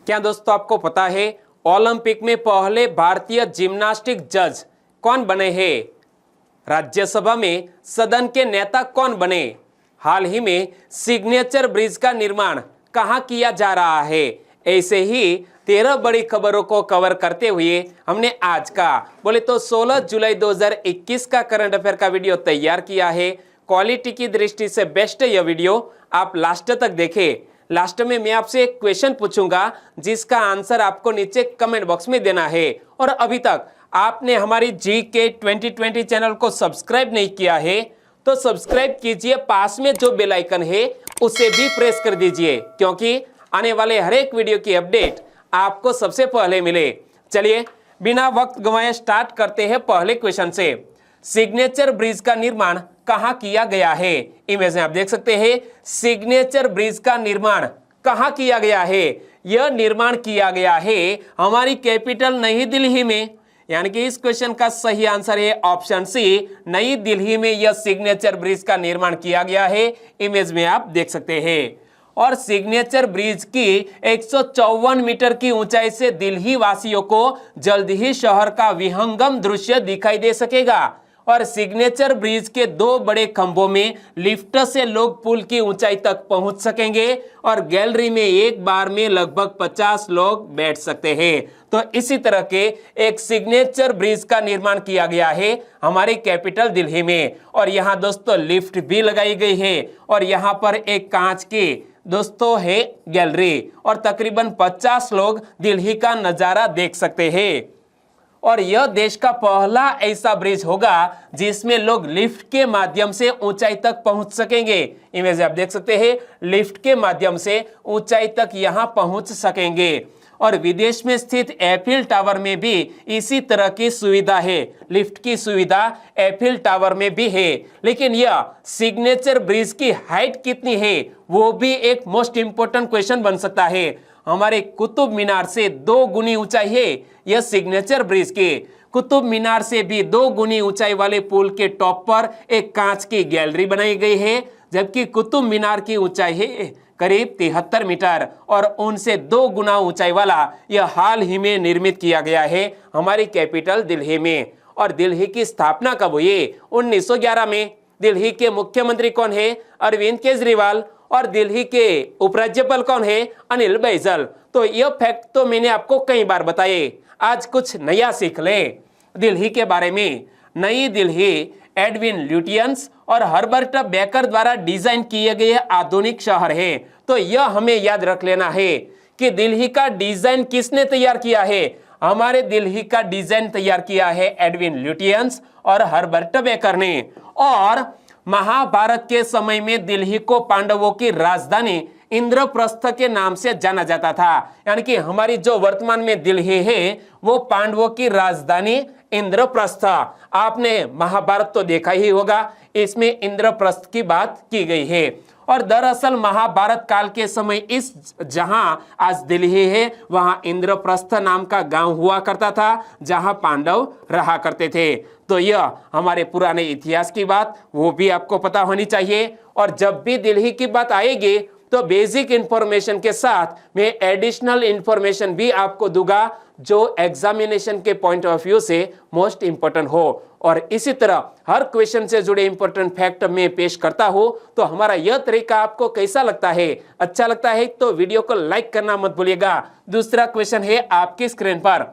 क्या दोस्तों आपको पता है ओलंपिक में पहले भारतीय जिम्नास्टिक जज कौन बने हैं? राज्यसभा में सदन के नेता कौन बने? हाल ही में सिग्नेचर ब्रिज का निर्माण कहां किया जा रहा है? ऐसे ही 13 बड़ी खबरों को कवर करते हुए हमने आज का बोले तो 16 जुलाई 2021 का करंट अफेयर का वीडियो तैयार किया है। क्वालिटी की दृष्टि से बेस्ट यह वीडियो, आप लास्ट तक देखें। लास्ट में मैं आपसे एक क्वेश्चन पूछूंगा जिसका आंसर आपको नीचे कमेंट बॉक्स में देना है। और अभी तक आपने हमारी GK 2020 चैनल को सब्सक्राइब नहीं किया है तो सब्सक्राइब कीजिए, पास में जो बेल आइकन है उसे भी प्रेस कर दीजिए, क्योंकि आने वाले हर एक वीडियो की अपडेट आपको सबसे पहले मिले। चलिए बिना वक्त गंवाए स्टार्ट करते हैं पहले क्वेश्चन से। सिग्नेचर ब्रिज का निर्माण कहां किया गया है? इमेज में आप देख सकते हैं सिग्नेचर ब्रिज का निर्माण कहां किया गया है। यह निर्माण किया गया है हमारी कैपिटल नई दिल्ली में, यानी कि इस क्वेश्चन का सही आंसर है ऑप्शन सी, नई दिल्ली में यह सिग्नेचर ब्रिज का निर्माण किया गया है। इमेज में आप देख सकते हैं। और सिग्नेचर ब्रिज की 154 मीटर की ऊंचाई से दिल्ली वासियों को जल्द ही शहर का विहंगम दृश्य दिखाई दे सकेगा। और सिग्नेचर ब्रिज के 2 बड़े खंभों में लिफ्ट से लोग पुल की ऊंचाई तक पहुंच सकेंगे और गैलरी में एक बार में लगभग 50 लोग बैठ सकते हैं। तो इसी तरह के एक सिग्नेचर ब्रिज का निर्माण किया गया है हमारी कैपिटल दिल्ली में। और यहाँ दोस्तों लिफ्ट भी लगाई गई है और यहाँ पर एक कांच की दोस्तों है गैलरी और तकरीबन 50 लोग दिल्ली का नजारा देख सकते हैं। और यह देश का पहला ऐसा ब्रिज होगा जिसमें लोग लिफ्ट के माध्यम से ऊंचाई तक पहुंच सकेंगे। इमेज आप देख सकते हैं, लिफ्ट के माध्यम से ऊंचाई तक यहां पहुंच सकेंगे। और विदेश में स्थित एफिल टावर में भी इसी तरह की सुविधा है, लिफ्ट की सुविधा एफिल टावर में भी है। लेकिन यह सिग्नेचर ब्रिज की हाइट कितनी है वो भी एक मोस्ट इंपोर्टेंट क्वेश्चन बन सकता है। हमारे कुतुब मीनार से 2 गुनी ऊंचाई है यह सिग्नेचर ब्रिज के। कुतुब मीनार से भी 2 गुनी ऊंचाई वाले पुल के टॉप पर एक कांच की गैलरी बनाई गई है, जबकि कुतुब मीनार की ऊंचाई है करीब 73 मीटर और उनसे 2 गुना ऊंचाई वाला यह हाल ही में निर्मित किया गया है हमारी कैपिटल दिल्ली में। और दिल्ली की स्थापना कब हुई? 1911 में। दिल्ली के मुख्यमंत्री कौन है? अरविंद केजरीवाल। और दिल्ली के उपराज्यपाल कौन है? अनिल बैजल। तो यह फैक्ट तो मैंने आपको कई बार बताए, आज कुछ नया सीख लें दिल्ली के बारे में। नई दिल्ली एडविन ल्यूटियंस और हर्बर्ट बेकर द्वारा डिजाइन किए गए आधुनिक शहर है। तो यह हमें याद रख लेना है कि दिल्ली का डिजाइन किसने तैयार किया है? हमारे दिल्ली का डिजाइन तैयार किया है एडविन ल्यूटियंस और हर्बर्ट बेकर ने। और महाभारत के समय में दिल्ली को पांडवों की राजधानी इंद्रप्रस्थ के नाम से जाना जाता था, यानी कि हमारी जो वर्तमान में दिल्ली है वो पांडवों की राजधानी इंद्रप्रस्थ। आपने महाभारत तो देखा ही होगा, इसमें इंद्रप्रस्थ की बात की गई है। और दरअसल महाभारत काल के समय इस जहां आज दिल्ली है वहां इंद्रप्रस्थ नाम का गांव हुआ करता था जहां पांडव रहा करते थे। तो यह हमारे पुराने इतिहास की बात वो भी आपको पता होनी चाहिए। और जब भी दिल्ली की बात आएगी तो बेसिक इंफॉर्मेशन के साथ मैं एडिशनल इंफॉर्मेशन भी आपको दूंगा जो एग्जामिनेशन के पॉइंट ऑफ व्यू से मोस्ट इंपोर्टेंट हो। और इसी तरह हर क्वेश्चन से जुड़े इंपॉर्टेंट फैक्ट मैं पेश करता हूं। तो हमारा यह तरीका आपको कैसा लगता है? अच्छा लगता है तो वीडियो को लाइक करना मत भूलिएगा। दूसरा क्वेश्चन है आपकी स्क्रीन पर,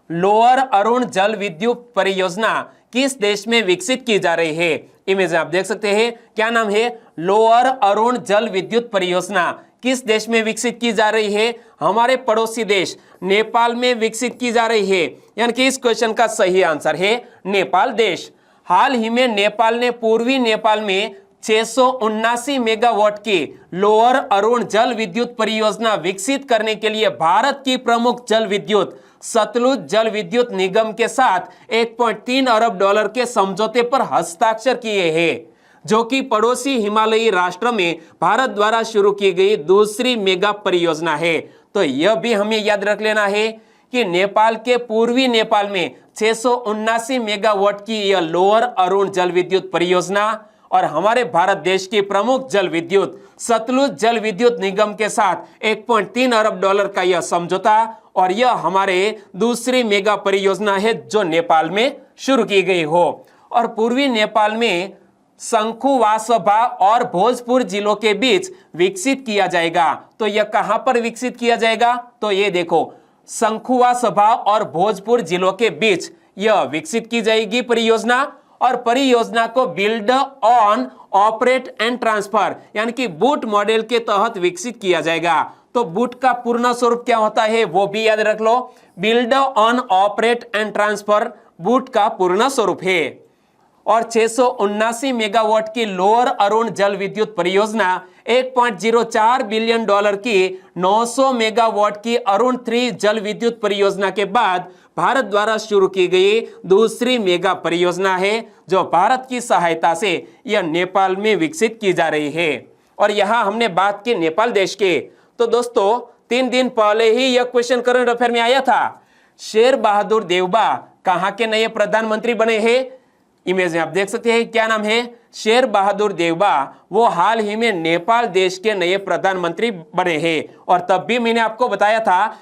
लोअर अरुण जल विद्युत परियोजना किस देश में विकसित की जा रही है? इमेज आप देख सकते हैं, क्या नाम है? लोअर अरुण जल विद्युत परियोजना किस देश में विकसित की जा रही है? हमारे पड़ोसी देश नेपाल में विकसित की जा रही है, यानी कि इस क्वेश्चन का सही आंसर है नेपाल देश। हाल ही में नेपाल ने पूर्वी नेपाल में 679 मेगावाट की लोअर अरुण जल विद्युत परियोजना विकसित करने के लिए भारत की प्रमुख जल विद्युत सतलुज जल विद्युत निगम के साथ 1.3 अरब डॉलर के समझौते पर हस्ताक्षर किए हैं, जो कि पड़ोसी हिमालयी राष्ट्र में भारत द्वारा शुरू की गई दूसरी मेगा परियोजना है। तो यह भी हमें याद रख लेना है कि नेपाल के पूर्वी नेपाल में 679 मेगावाट की यह लोअर अरुण जल विद्युत परियोजना और हमारे भारत देश की प्रमुख जल विद्युत सतलुज जल विद्युत निगम के साथ 1.3 अरब डॉलर का यह समझौता, और यह हमारे दूसरी मेगा परियोजना है जो नेपाल में शुरू की गई हो। और पूर्वी नेपाल में शंखुवासभा और भोजपुर जिलों के बीच विकसित किया जाएगा। तो यह कहां पर विकसित किया जाएगा? तो ये देखो, शंखुवासभा और भोजपुर जिलों के बीच यह विकसित की जाएगी परियोजना। और परियोजना को build on operate and transfer यानी कि बूट मॉडल के तहत विकसित किया जाएगा। तो बूट का पूर्ण स्वरूप क्या होता है वो भी याद रख लो, build on operate and transfer BOOT का पूर्ण स्वरूप है। और 679 मेगावाट की लोअर अरुण जल विद्युत परियोजना 1.04 बिलियन डॉलर की 900 मेगावाट की अरुण 3 जल विद्युत परियोजना के बाद भारत द्वारा शुरू की गई दूसरी मेगा परियोजना है, जो भारत की सहायता से यह नेपाल में विकसित की जा रही है। और यहां हमने बात की नेपाल देश के, तो दोस्तों 3 दिन पहले ही यह क्वेश्चन करंट अफेयर में आया था। शेर बहादुर देउबा कहां के नए प्रधानमंत्री बने हैं? इमेज में आप देख सकते हैं, क्या नाम है? शेर बहादुर देउबा। वो हाल ही में नेपाल देश के नए प्रधानमंत्री बने हैं। और तब भी मैंने आपको बताया था,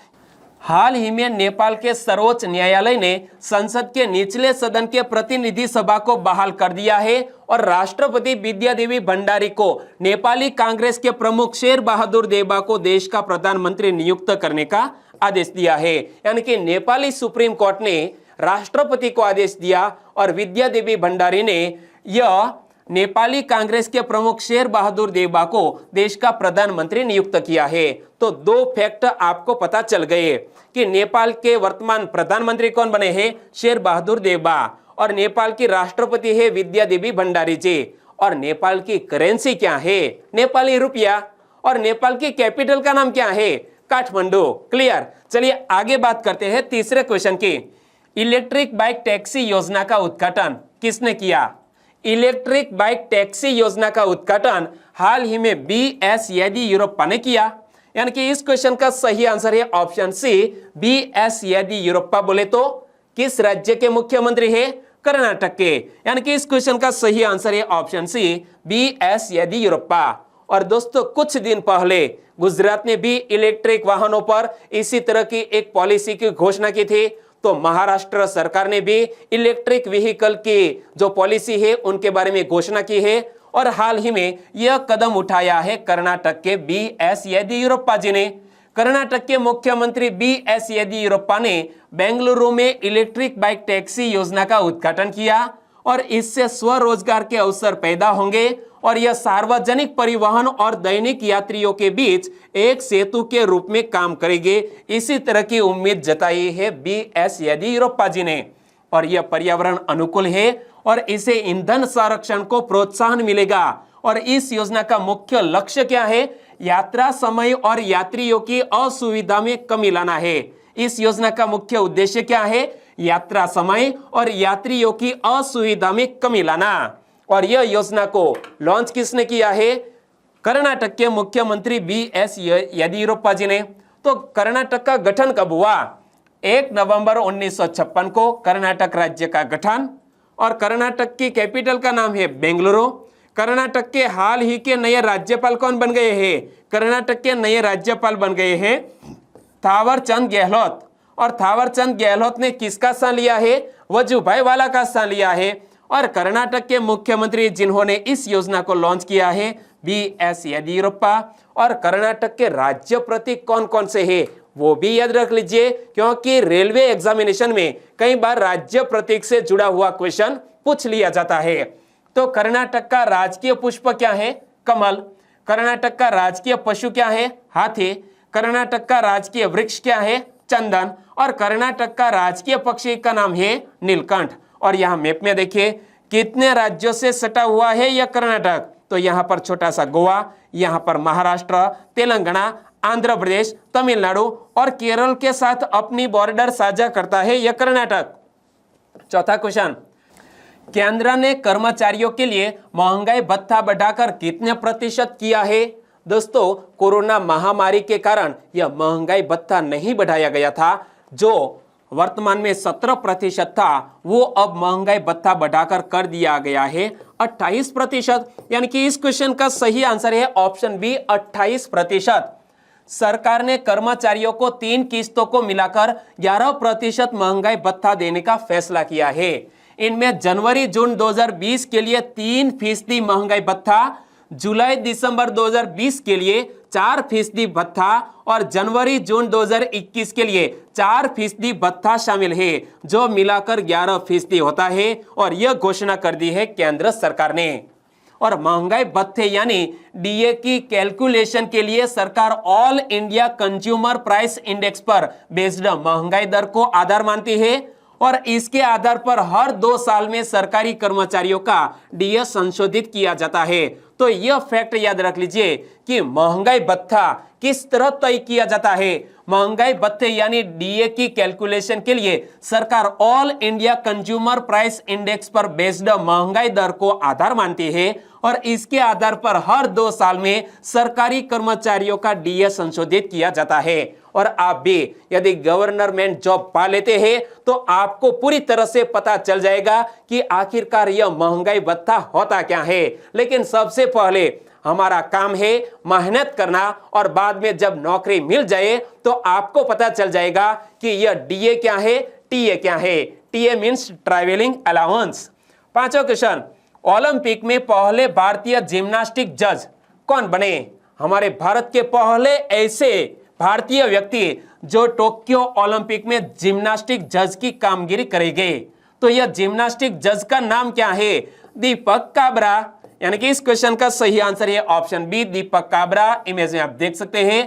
हाल ही में नेपाल के सर्वोच्च न्यायालय ने संसद के निचले सदन के प्रतिनिधि सभा को बहाल कर दिया है और राष्ट्रपति विद्यादेवी भंडारी को नेपाली कांग्रेस के प्रमुख शेर बहादुर देउबा को देश का प्रधानमंत्री नियुक्त करने का आदेश दिया है। यानी कि नेपाली सुप्रीम कोर्ट ने राष्ट्रपति को आदेश दिया और विद्यादेवी भंडारी ने यह नेपाली कांग्रेस के प्रमुख शेर बहादुर देउबा को देश का प्रधानमंत्री नियुक्त किया है। तो 2 फैक्ट आपको पता चल गए कि नेपाल के वर्तमान प्रधानमंत्री कौन बने हैं? शेर बहादुर देउबा। और नेपाल की राष्ट्रपति है विद्यादेवी भंडारी जी। और नेपाल की करेंसी क्या है? नेपाली रुपया। और नेपाल की कैपिटल का नाम क्या है? काठमांडू। क्लियर। चलिए आगे बात करते हैं तीसरे क्वेश्चन की। इलेक्ट्रिक बाइक टैक्सी योजना का उद्घाटन किसने किया? इलेक्ट्रिक बाइक टैक्सी योजना का उद्घाटन हाल ही में BS येदियुरप्पा ने किया। यानी कि इस क्वेश्चन का सही आंसर है ऑप्शन सी, BS येदियुरप्पा। बोले तो किस राज्य के मुख्यमंत्री है? कर्नाटक के। यानी कि इस क्वेश्चन का सही आंसर है ऑप्शन सी, BS येदियुरप्पा। और दोस्तों कुछ दिन पहले गुजरात ने भी इलेक्ट्रिक वाहनों पर इसी तरह की एक पॉलिसी की घोषणा की थी। तो महाराष्ट्र सरकार ने भी इलेक्ट्रिक व्हीकल की जो पॉलिसी है उनके बारे में घोषणा की है। और हाल ही में यह कदम उठाया है कर्नाटक के BS येदियुरप्पा जी ने। कर्नाटक के मुख्यमंत्री BS येदियुरप्पा ने बेंगलुरु में इलेक्ट्रिक बाइक टैक्सी योजना का उद्घाटन किया और इससे स्वरोजगार के अवसर पैदा होंगे और यह सार्वजनिक परिवहन और दैनिक यात्रियों के बीच एक सेतु के रूप में काम करेंगे। इसी तरह की उम्मीद जताई है BS येदियुरप्पा जी ने। और यह पर्यावरण अनुकूल है और इसे ईंधन संरक्षण को प्रोत्साहन मिलेगा। और इस योजना का मुख्य लक्ष्य क्या है? यात्रा समय और यात्रियों की असुविधा में कमी लाना है। इस योजना का मुख्य उद्देश्य क्या है? यात्रा समय और यात्रियों की असुविधा में कमी लाना। और यह योजना को लॉन्च किसने किया है? कर्नाटक के मुख्यमंत्री BS येदियुरप्पा जी ने। तो कर्नाटक का गठन कब हुआ? 1 नवंबर 1956 को कर्नाटक राज्य का गठन। और कर्नाटक की कैपिटल का नाम है बेंगलुरु। कर्नाटक के हाल ही के नए राज्यपाल कौन बन गए हैं? कर्नाटक के नए राज्यपाल बन गए हैं थावरचंद गहलोत। और थावरचंद गहलोत ने किसका स्थान लिया है? वजुभाई वाला का स्थान लिया है। और कर्नाटक के मुख्यमंत्री जिन्होंने इस योजना को लॉन्च किया है BS येदियुरप्पा। और कर्नाटक के राज्य प्रतीक कौन कौन से हैं वो भी याद रख लीजिए, क्योंकि रेलवे एग्जामिनेशन में कई बार राज्य प्रतीक से जुड़ा हुआ क्वेश्चन पूछ लिया जाता है। तो कर्नाटक का राजकीय पुष्प क्या है? कमल। कर्नाटक का राजकीय पशु क्या है? हाथी। कर्नाटक का राजकीय वृक्ष क्या है? चंदन। और कर्नाटक का राजकीय पक्षी का नाम है नीलकंठ। और यहाँ मैप में देखिए कितने राज्यों से सटा हुआ है यह कर्नाटक। तो यहाँ पर छोटा सा गोवा, यहाँ पर महाराष्ट्र, तेलंगाना, आंध्र प्रदेश, तमिलनाडु और केरल के साथ अपनी बॉर्डर साझा करता है यह कर्नाटक। चौथा क्वेश्चन, केंद्र ने कर्मचारियों के लिए महंगाई भत्ता बढ़ाकर कितने प्रतिशत किया है? दोस्तों कोरोना महामारी के कारण यह महंगाई भत्ता नहीं बढ़ाया गया था। जो वर्तमान में 17% था वो अब महंगाई भत्ता बढ़ाकर कर दिया गया है 28%, यानी कि इस क्वेश्चन का सही आंसर है ऑप्शन बी 28%। सरकार ने कर्मचारियों को 3 किस्तों को मिलाकर 11% महंगाई भत्ता देने का फैसला किया है। इनमें जनवरी जून 2020 के लिए 3% महंगाई भत्ता, जुलाई दिसंबर 2020 के लिए 4% भत्ता और जनवरी जून 2021 के लिए 4% भत्ता शामिल है, जो मिलाकर 11% होता है। और यह घोषणा कर दी है केंद्र सरकार ने। और महंगाई भत्ते यानी डीए की कैलकुलेशन के लिए सरकार all India consumer price index पर बेस्ड महंगाई दर को आधार मानती है और इसके आधार पर हर 2 साल में सरकारी कर्मचारियों का डीए संशोधित किया जाता है। तो यह फैक्ट याद रख लीजिए कि महंगाई भत्ता किस तरह तय किया जाता है। महंगाई भत्ते यानी डीए की कैलकुलेशन के लिए सरकार all India consumer price index पर बेस्ड महंगाई दर को आधार मानती है और इसके आधार पर हर 2 साल में सरकारी कर्मचारियों का डीए संशोधित किया जाता है। और आप भी यदि गवर्नमेंट जॉब पा लेते हैं तो आपको पूरी तरह से पता चल जाएगा कि आखिरकार यह महंगाई भत्ता होता क्या है। लेकिन सबसे पहले हमारा काम है मेहनत करना और बाद में जब नौकरी मिल जाए तो आपको पता चल जाएगा कि यह डीए क्या है, टीए क्या है। TA means travelling allowance. 5वां क्वेश्चन, ओलंपिक में पहले भारतीय जिम्नास्टिक जज कौन बने? हमारे भारत के पहले ऐसे भारतीय व्यक्ति जो टोक्यो ओलंपिक में जिम्नास्टिक जज की कामगिरी करेंगे। तो यह जिम्नास्टिक जज का नाम क्या है? दीपक काबरा। यानी कि इस क्वेश्चन का सही आंसर है ऑप्शन बी दीपक काबरा। इमेज में आप देख सकते हैं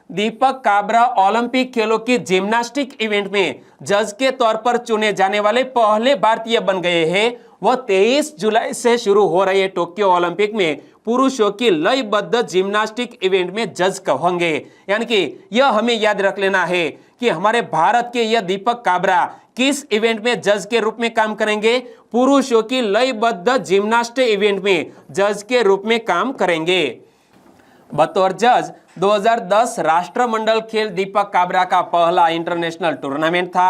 दीपक काबरा ओलंपिक खेलों की जिम्नास्टिक इवेंट में जज के तौर पर चुने जाने वाले पहले भारतीय बन गए हैं। वह 23 जुलाई से शुरू हो रहे टोक्यो ओलंपिक में पुरुषों की लयबद्ध जिम्नास्टिक इवेंट में जज होंगे। यानी कि यह हमें याद रख लेना है कि हमारे भारत के यह दीपक काबरा किस इवेंट में जज के रूप में काम करेंगे? पुरुषों की लयबद्ध जिम्नास्टिक इवेंट में जज के रूप में काम करेंगे। बतौर जज 2010 राष्ट्रमंडल खेल दीपक काबरा का पहला इंटरनेशनल टूर्नामेंट था।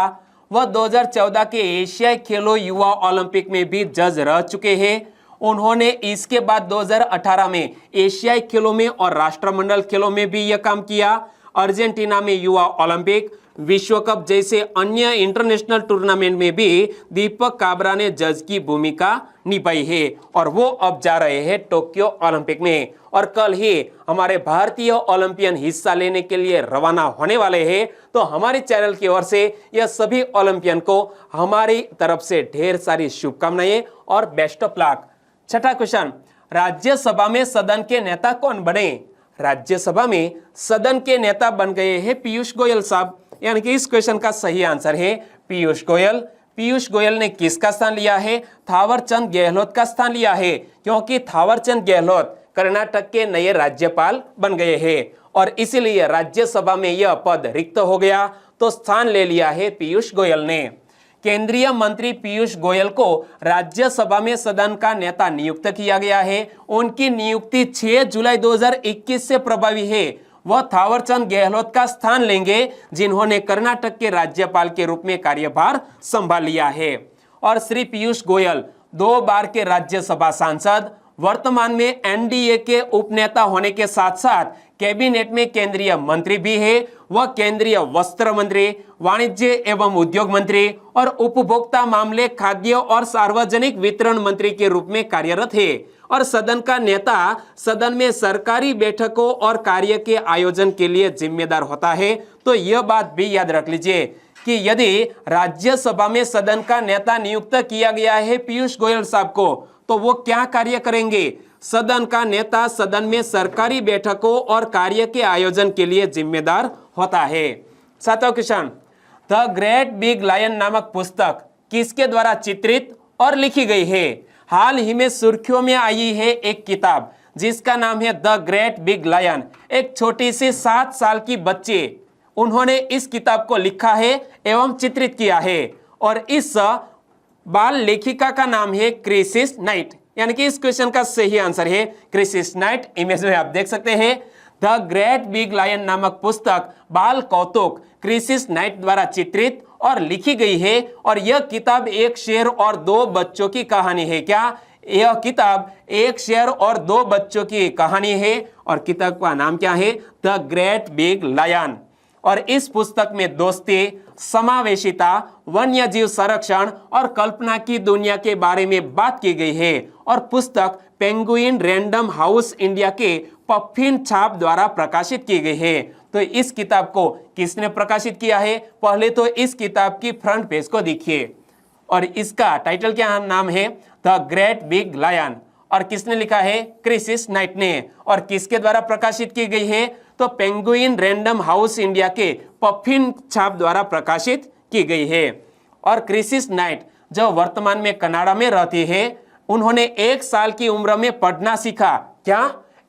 वह 2014 के एशियाई खेलों युवा ओलंपिक में भी जज रह चुके हैं। उन्होंने इसके बाद 2018 में एशियाई खेलों में और राष्ट्रमंडल खेलों में भी यह काम किया। अर्जेंटीना में युवा ओलंपिक, विश्व कप जैसे अन्य इंटरनेशनल टूर्नामेंट में भी दीपक काबरा ने जज की भूमिका निभाई है और वो अब जा रहे हैं टोक्यो ओलंपिक में। और कल ही हमारे भारतीय ओलंपियन हिस्सा लेने के लिए रवाना होने वाले हैं। तो हमारे चैनल की ओर से यह सभी ओलंपियन को हमारी तरफ से ढेर सारी शुभकामनाएं और बेस्ट ऑफ लक। 6वां क्वेश्चन, राज्यसभा में सदन के नेता कौन बने? राज्यसभा में सदन के नेता बन गए हैं पीयूष गोयल साहब। यानी कि इस क्वेश्चन का सही आंसर है पीयूष गोयल। पीयूष गोयल ने किसका स्थान लिया है? थावरचंद गहलोत का स्थान लिया है, क्योंकि थावरचंद गहलोत कर्नाटक के नए राज्यपाल बन गए हैं और इसीलिए राज्यसभा में यह पद रिक्त हो गया। तो स्थान ले लिया है पीयूष गोयल ने। केंद्रीय मंत्री पीयूष गोयल को राज्यसभा में सदन का नेता नियुक्त किया गया है। उनकी नियुक्ति 6 जुलाई 2021 से प्रभावी है। वह थावरचंद गहलोत का स्थान लेंगे, जिन्होंने कर्नाटक के राज्यपाल के रूप में कार्यभार संभाल लिया है। और श्री पीयूष गोयल 2 बार के राज्यसभा सांसद, वर्तमान में एनडीए के उपनेता होने के साथ साथ कैबिनेट में केंद्रीय मंत्री भी है। वह केंद्रीय वस्त्र मंत्री, वाणिज्य एवं उद्योग मंत्री और उपभोक्ता मामले, खाद्य और सार्वजनिक वितरण मंत्री के रूप में कार्यरत है। और सदन का नेता सदन में सरकारी बैठकों और कार्य के आयोजन के लिए जिम्मेदार होता है। तो यह बात भी याद रख लीजिए कि यदि राज्यसभा में सदन का नेता नियुक्त किया गया है पीयूष गोयल साहब को, तो वो क्या कार्य करेंगे? सदन का नेता सदन में सरकारी बैठकों और कार्य के आयोजन के लिए जिम्मेदार होता है। 7वां question, the great big lion नामक पुस्तक किसके द्वारा चित्रित और लिखी गई है? हाल ही में सुर्खियों में आई है एक किताब जिसका नाम है द ग्रेट बिग लायन। एक छोटी सी 7 साल की बच्ची, उन्होंने इस किताब को लिखा है एवं चित्रित किया है और इस बाल लेखिका का नाम है क्रिसिस नाइट। यानी कि इस क्वेश्चन का सही आंसर है क्रिसिस नाइट। इमेज में आप देख सकते हैं द ग्रेट बिग लायन नामक पुस्तक बाल कौतुक क्रिसिस नाइट द्वारा चित्रित और लिखी गई है। और यह किताब एक शेर और 2 बच्चों की कहानी है। क्या? यह किताब एक शेर और दो बच्चों की कहानी है और किताब का नाम क्या है? The great big lion. और इस पुस्तक में दोस्ती, समावेशिता, वन्य जीव संरक्षण और कल्पना की दुनिया के बारे में बात की गई है। और पुस्तक पेंगुइन रैंडम हाउस इंडिया के पफिन छाप द्वारा प्रकाशित की गई है। तो इस किताब को किसने प्रकाशित किया है? पहले तो इस किताब की फ्रंट पेज को देखिए और इसका टाइटल क्या नाम है? The great big lion. और किसने लिखा है? क्रिसिस नाइट ने। और किसके द्वारा प्रकाशित की गई है? तो पेंगुइन रैंडम हाउस इंडिया के पफिन छाप द्वारा प्रकाशित की गई है। और क्रिसिस नाइट जो वर्तमान में कनाडा में रहती है, उन्होंने 1 साल की उम्र में पढ़ना सीखा। क्या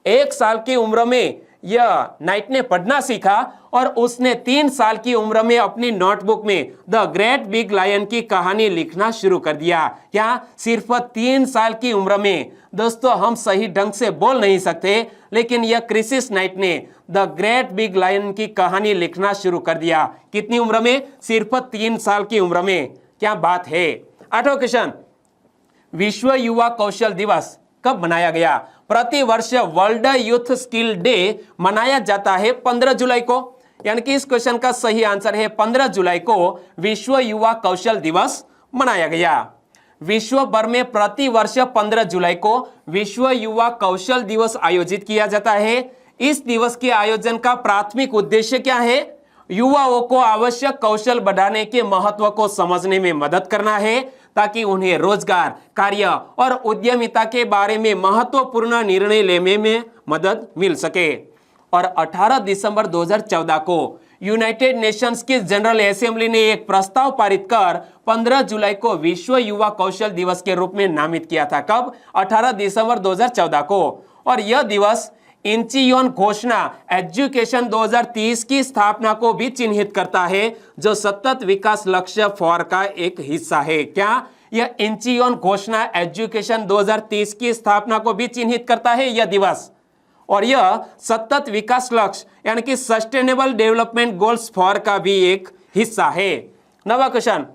1 साल की उम्र में यह नाइट ने पढ़ना सीखा और उसने 3 साल की उम्र में अपनी नोटबुक में द ग्रेट बिग लायन की कहानी लिखना शुरू कर दिया। क्या सिर्फ 3 साल की उम्र में? दोस्तों, हम सही ढंग से बोल नहीं सकते, लेकिन यह क्रिसिस नाइट ने द ग्रेट बिग लायन की कहानी लिखना शुरू कर दिया। कितनी उम्र में? सिर्फ 3 साल की उम्र में। क्या बात है। 8वां क्वेश्चन, विश्व युवा कौशल दिवस कब मनाया गया? प्रति वर्ष वर्ल्ड यूथ स्किल डे मनाया जाता है 15 जुलाई को। यानी कि इस क्वेश्चन का सही आंसर है 15 जुलाई को विश्व युवा कौशल दिवस मनाया गया। विश्व भर में प्रति वर्ष 15 जुलाई को विश्व युवा कौशल दिवस आयोजित किया जाता है। इस दिवस के आयोजन का प्राथमिक उद्देश्य क्या है? युवाओं को आवश्यक कौशल बढ़ाने के महत्व को समझने में मदद करना है, ताकि उन्हें रोजगार, कार्य और उद्यमिता के बारे में महत्वपूर्ण निर्णय लेने में मदद मिल सके। और 18 दिसंबर 2014 को यूनाइटेड नेशंस की जनरल असेंबली ने एक प्रस्ताव पारित कर 15 जुलाई को विश्व युवा कौशल दिवस के रूप में नामित किया था। कब? 18 दिसंबर 2014 को। और यह दिवस इंचियोन घोषणा एजुकेशन 2030 की स्थापना को भी चिन्हित करता है, जो सतत विकास लक्ष्य 4 का एक हिस्सा है। क्या यह इंचियोन घोषणा एजुकेशन 2030 की स्थापना को भी चिन्हित करता है यह दिवस? और यह सतत विकास लक्ष्य यानी कि सस्टेनेबल डेवलपमेंट गोल्स 4 का भी एक हिस्सा है। 9वां क्वेश्चन,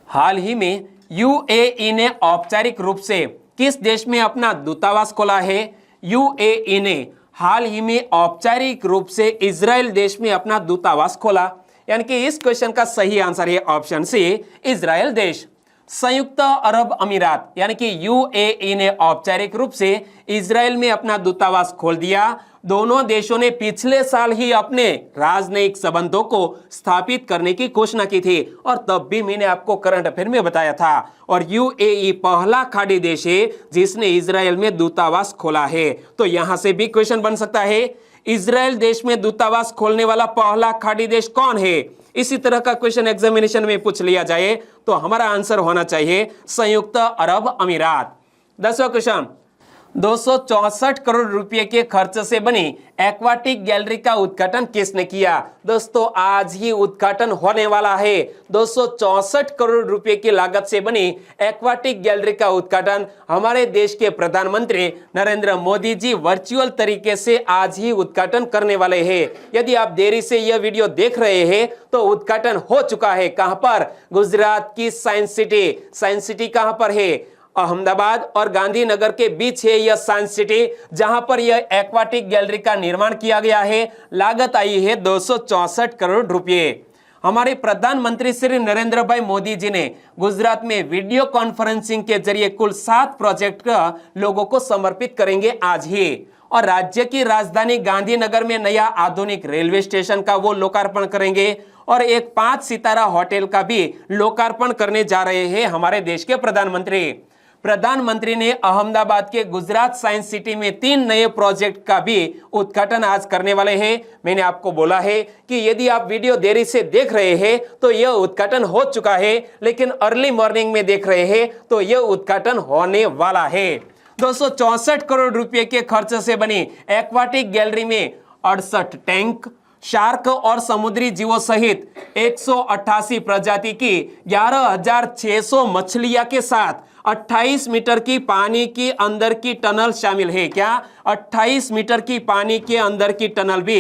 हाल ही में यूएई ने औपचारिक रूप से किस देश में अपना दूतावास खोला है? यूएई ने हाल ही में औपचारिक रूप से इजराइल देश में अपना दूतावास खोला। यानी कि इस क्वेश्चन का सही आंसर है ऑप्शन सी, इजराइल देश। संयुक्त अरब अमीरात यानी कि यूएई ने औपचारिक रूप से इजराइल में अपना दूतावास खोल दिया। दोनों देशों ने पिछले साल ही अपने राजनयिक संबंधों को स्थापित करने की घोषणा की थी और तब भी मैंने आपको करंट अफेयर में बताया था। और यूएई पहला खाड़ी देश है जिसने इजराइल में दूतावास खोला है। तो यहां से भी क्वेश्चन बन सकता है, इजराइल देश में दूतावास खोलने वाला पहला खाड़ी देश कौन है? इसी तरह का क्वेश्चन एग्जामिनेशन में पूछ लिया जाए तो हमारा आंसर होना चाहिए संयुक्त अरब अमीरात। 10वां क्वेश्चन, 264 करोड़ रुपए के खर्च से बनी एक्वाटिक गैलरी का उद्घाटन किसने किया? दोस्तों, आज ही उद्घाटन होने वाला है। 264 करोड़ रुपए की लागत से बनी एक्वाटिक गैलरी का उद्घाटन हमारे देश के प्रधानमंत्री नरेंद्र मोदी जी वर्चुअल तरीके से आज ही उद्घाटन करने वाले हैं। यदि आप देरी से यह वीडियो देख रहे हैं तो उद्घाटन हो चुका है। कहां पर? गुजरात की साइंस सिटी। साइंस सिटी कहां पर है? अहमदाबाद और गांधीनगर के बीच है यह साइंस सिटी, जहां पर यह एक्वाटिक गैलरी का निर्माण किया गया है। लागत आई है 264 करोड़ रुपए। हमारे प्रधानमंत्री श्री नरेंद्र भाई मोदी जी ने गुजरात में वीडियो कॉन्फ्रेंसिंग के जरिए कुल 7 प्रोजेक्ट का लोगों को समर्पित करेंगे आज ही। और राज्य की राजधानी गांधीनगर में नया आधुनिक रेलवे स्टेशन का वो लोकार्पण करेंगे और एक 5 सितारा होटल का भी लोकार्पण करने जा रहे हैं हमारे देश के प्रधानमंत्री। प्रधानमंत्री ने अहमदाबाद के गुजरात साइंस सिटी में 3 नए प्रोजेक्ट का भी उद्घाटन आज करने वाले हैं। मैंने आपको बोला है कि यदि आप वीडियो देरी से देख रहे हैं तो यह उद्घाटन हो चुका है, लेकिन अर्ली मॉर्निंग में देख रहे हैं तो यह उद्घाटन होने वाला है। 264 करोड़ रुपए के खर्च से बनी एक्वाटिक गैलरी में 68 टैंक, शार्क और समुद्री जीवों सहित 188 प्रजाति की 11,600 मछलियां के साथ 28 मीटर की पानी की अंदर की टनल शामिल है। क्या 28 मीटर की पानी के अंदर की टनल भी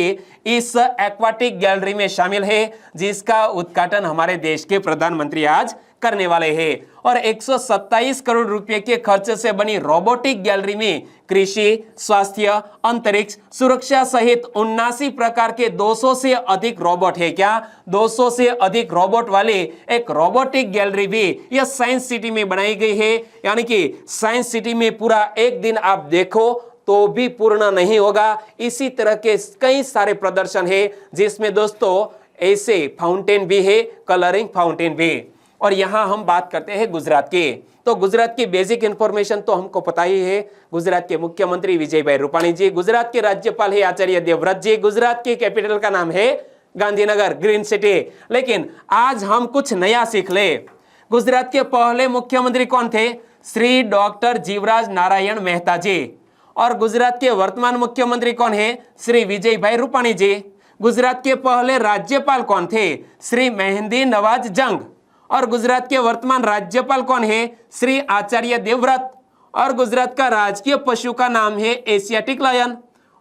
इस एक्वाटिक गैलरी में शामिल है, जिसका उद्घाटन हमारे देश के प्रधानमंत्री आज करने वाले हैं। और 127 करोड़ रुपए के खर्च से बनी रोबोटिक गैलरी में कृषि, स्वास्थ्य, अंतरिक्ष, सुरक्षा सहित 79 प्रकार के 200 से अधिक रोबोट है। क्या 200 से अधिक रोबोट वाले एक रोबोटिक गैलरी भी यह साइंस सिटी में बनाई गई है। यानी कि साइंस सिटी में पूरा एक दिन आप देखो तो भी पूर्ण नहीं होगा। इसी तरह के कई सारे प्रदर्शन है जिसमें दोस्तों ऐसे फाउंटेन भी है, कलरिंग फाउंटेन भी। और यहां हम बात करते हैं गुजरात की। तो गुजरात की बेसिक इंफॉर्मेशन तो हमको पता ही है। गुजरात के मुख्यमंत्री विजयभाई रूपाणी जी, गुजरात के राज्यपाल है आचार्य देवव्रत जी, गुजरात की कैपिटल का नाम है गांधीनगर, ग्रीन सिटी। लेकिन आज हम कुछ नया सीख ले। गुजरात के पहले मुख्यमंत्री कौन थे? श्री डॉक्टर जीवराज नारायण मेहता जी। और गुजरात के वर्तमान मुख्यमंत्री कौन है? श्री विजयभाई रूपाणी जी। गुजरात के पहले राज्यपाल कौन थे? श्री मेहंदी नवाज जंग। और गुजरात के वर्तमान राज्यपाल कौन है? श्री आचार्य देवव्रत। और गुजरात का राजकीय पशु का नाम है एशियाटिक लायन।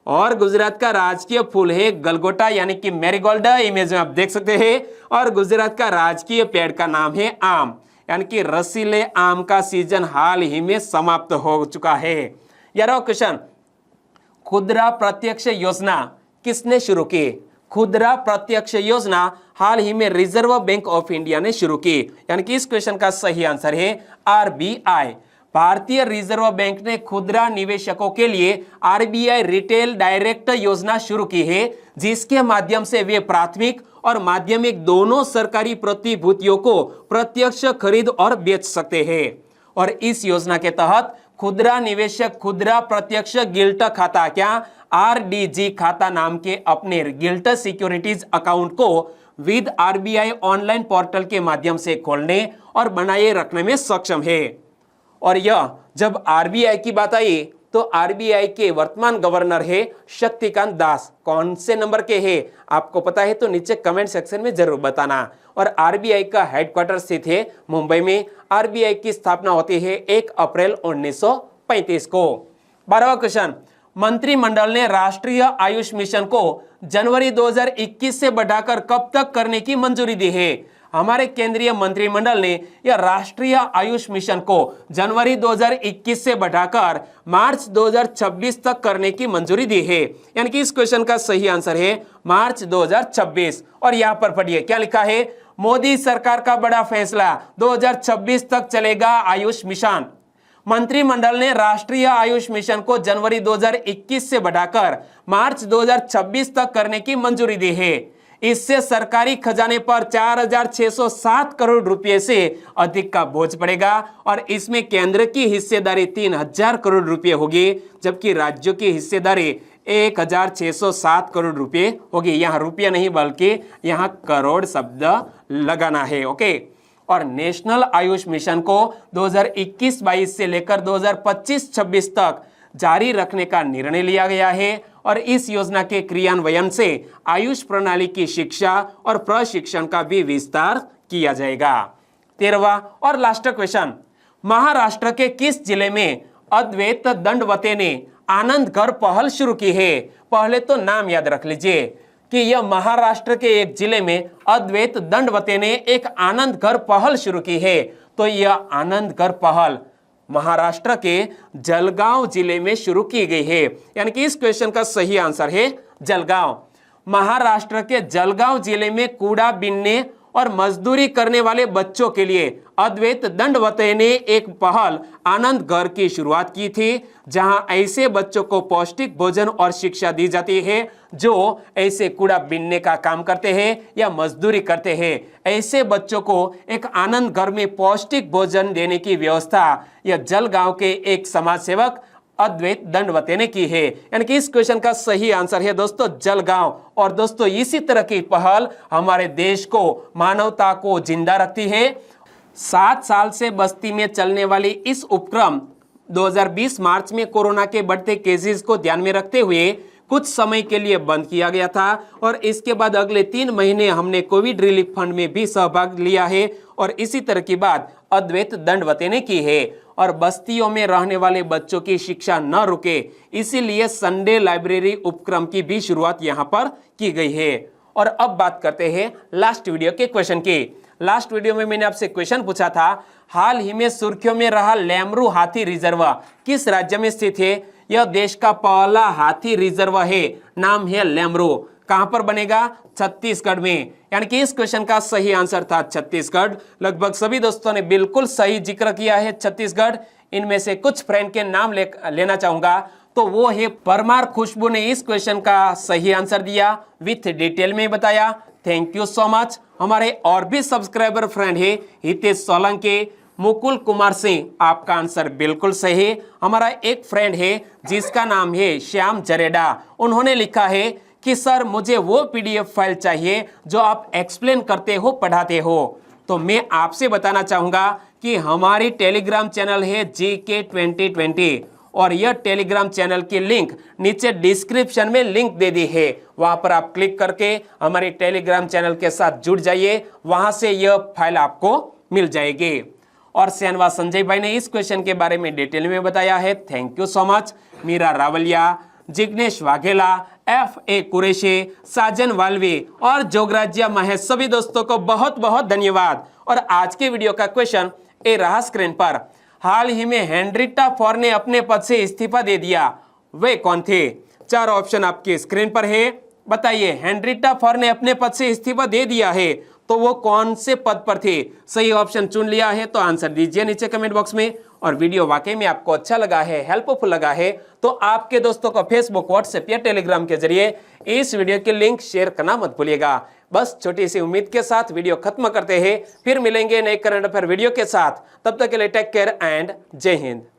और गुजरात का राजकीय फूल है गलगोटा यानी कि मैरीगोल्ड, इमेज में आप देख सकते हैं। और गुजरात का राजकीय पेड़ का नाम है आम, यानी कि रसीले आम का सीजन हाल ही में समाप्त हो चुका है। 11वां क्वेश्चन, खुदरा प्रत्यक्ष योजना किसने शुरू की? खुदरा प्रत्यक्ष योजना हाल ही में रिजर्व बैंक ऑफ इंडिया ने शुरू की। यानी कि इस क्वेश्चन का सही आंसर है आरबीआई। भारतीय रिजर्व बैंक ने खुदरा निवेशकों के लिए आरबीआई रिटेल डायरेक्ट योजना शुरू की है, जिसके माध्यम से वे प्राथमिक और माध्यमिक दोनों सरकारी प्रतिभूतियों को प्रत्यक्ष खरीद और बेच सकते हैं। और इस योजना के तहत खुदरा निवेशक खुदरा प्रत्यक्ष गिल्ट खाता, क्या आरडीजी खाता नाम के अपने गिल्ट सिक्योरिटीज अकाउंट को विद आरबीआई ऑनलाइन पोर्टल के माध्यम से खोलने और बनाए रखने में सक्षम है। और यह जब आरबीआई की बात आई तो आरबीआई के वर्तमान गवर्नर है शक्तिकांत दास। कौन से नंबर के हैं आपको पता है तो नीचे कमेंट सेक्शन में जरूर बताना। और आरबीआई का हेडक्वार्टर स्थित है मुंबई में। आरबीआई की स्थापना होती है 1 अप्रैल 1935 को। 12वां क्वेश्चन, मंत्रिमंडल ने राष्ट्रीय आयुष मिशन को जनवरी 2021 से बढ़ाकर कब तक करने की मंजूरी दी है? हमारे केंद्रीय मंत्रिमंडल ने यह राष्ट्रीय आयुष मिशन को जनवरी 2021 से बढ़ाकर मार्च 2026 तक करने की मंजूरी दी है। यानी कि इस क्वेश्चन का सही आंसर है मार्च 2026। और यहां पर पढ़िए क्या लिखा है, मोदी सरकार का बड़ा फैसला, 2026 तक चलेगा आयुष मिशन। मंत्रिमंडल ने राष्ट्रीय आयुष मिशन को जनवरी 2021 से बढ़ाकर मार्च 2026 तक करने की मंजूरी दी है। इससे सरकारी खजाने पर 4,607 करोड़ रुपए से अधिक का बोझ पड़ेगा और इसमें केंद्र की हिस्सेदारी 3,000 करोड़ रुपए होगी, जबकि राज्यों की हिस्सेदारी 1,607 करोड़ रुपए होगी। यहाँ रुपया नहीं बल्कि यहाँ करोड़ शब्द लगाना है। ओके। और नेशनल आयुष मिशन को 2021-22 से लेकर 2025-26 तक जारी रखने का निर्णय लिया गया है। और इस योजना के क्रियान्वयन से आयुष प्रणाली की शिक्षा और प्रशिक्षण का भी विस्तार किया जाएगा। 13वां और लास्ट क्वेश्चन, महाराष्ट्र के किस जिले में अद्वैत दंडवते ने आनंद घर पहल शुरू की है? पहले तो नाम याद रख लीजिए कि यह महाराष्ट्र के एक जिले में अद्वैत दंडवते ने एक आनंद घर पहल शुरू की है। तो यह आनंद घर पहल महाराष्ट्र के जलगांव जिले में शुरू की गई है। यानी कि इस क्वेश्चन का सही आंसर है जलगांव। महाराष्ट्र के जलगांव जिले में कूड़ा बीनने और मजदूरी करने वाले बच्चों के लिए अद्वैत दंडवते ने एक पहल आनंद घर की शुरुआत की थी, जहां ऐसे बच्चों को पौष्टिक भोजन और शिक्षा दी जाती है जो ऐसे कूड़ा बीनने का काम करते हैं या मजदूरी करते हैं। ऐसे बच्चों को एक आनंद घर में पौष्टिक भोजन देने की व्यवस्था यह जलगांव के एक समाज सेवक अद्वैत दंडवते ने की है। यानी कि इस क्वेश्चन का सही आंसर है दोस्तों जलगांव। और दोस्तों इसी तरह की पहल हमारे देश को, मानवता को जिंदा रखती है। 7 साल से बस्ती में चलने वाली इस उपक्रम 2020 मार्च में कोरोना के बढ़ते केसेस को ध्यान में रखते हुए कुछ समय के लिए बंद किया गया था और इसके बाद अगले 3 महीने हमने कोविड रिलीफ फंड में भी सहभाग लिया है और इसी तरह की बात अद्वैत दंडवते ने की है। और बस्तियों में रहने वाले बच्चों की शिक्षा न रुके, इसीलिए संडे लाइब्रेरी उपक्रम की भी शुरुआत यहाँ पर की गई है। और अब बात करते हैं लास्ट वीडियो के क्वेश्चन की। लास्ट वीडियो में मैंने आपसे क्वेश्चन पूछा था, हाल ही में सुर्खियों में रहा लेमरू हाथी रिजर्व किस राज्य में स्थित है? यह देश का पहला हाथी रिजर्व है, नाम है लेमरू। कहां पर बनेगा? छत्तीसगढ़ में। यानी कि इस क्वेश्चन का सही आंसर था छत्तीसगढ़। लगभग सभी दोस्तों ने बिल्कुल सही जिक्र किया है छत्तीसगढ़। इनमें से कुछ फ्रेंड के नाम लेना चाहूंगा, तो वो है परमार खुशबू ने इस क्वेश्चन का सही आंसर दिया, विथ डिटेल में बताया। Thank you so much. हमारे और भी सब्सक्राइबर फ्रेंड है हितेश सोलंकी, मुकुल कुमार सिंह, आपका आंसर बिल्कुल सही। हमारा एक फ्रेंड है जिसका नाम है श्याम जरेडा, उन्होंने लिखा है कि सर मुझे वो पीडीएफ फाइल चाहिए जो आप एक्सप्लेन करते हो, पढ़ाते हो। तो मैं आपसे बताना चाहूंगा कि हमारी टेलीग्राम चैनल है GK 2020 और यह टेलीग्राम चैनल की लिंक नीचे डिस्क्रिप्शन में लिंक दे दी है। वहां पर आप क्लिक करके हमारी टेलीग्राम चैनल के साथ जुड़ जाइए, वहां से यह फाइल आपको मिल जाएगी। और सेनवा संजय भाई ने इस क्वेश्चन के बारे में डिटेल में बताया है, thank you so much. Meera Rawalia, Jignesh Vaghela, FA Qureshi, Sajan Valvi और जोगराज्या महेश, सभी दोस्तों को बहुत बहुत धन्यवाद। और आज के वीडियो का क्वेश्चन ए रहा स्क्रीन पर, हाल ही में हेनरिटा फॉर ने अपने पद से इस्तीफा दे दिया, वे कौन थे? 4 ऑप्शन आपकी स्क्रीन पर है। बताइए, हेनरिटा फॉर ने अपने पद से इस्तीफा दे दिया है तो वो कौन से पद पर थे? सही ऑप्शन चुन लिया है तो आंसर दीजिए नीचे कमेंट बॉक्स में। और वीडियो वाकई में आपको अच्छा लगा है, हेल्पफुल लगा है, तो आपके दोस्तों को फेसबुक, व्हाट्सएप या टेलीग्राम के जरिए इस वीडियो के लिंक शेयर करना मत भूलिएगा। बस छोटी सी उम्मीद के साथ वीडियो खत्म करते हैं, फिर मिलेंगे नए करंट अफेयर वीडियो के साथ। तब तक के लिए टेक केयर एंड जय हिंद।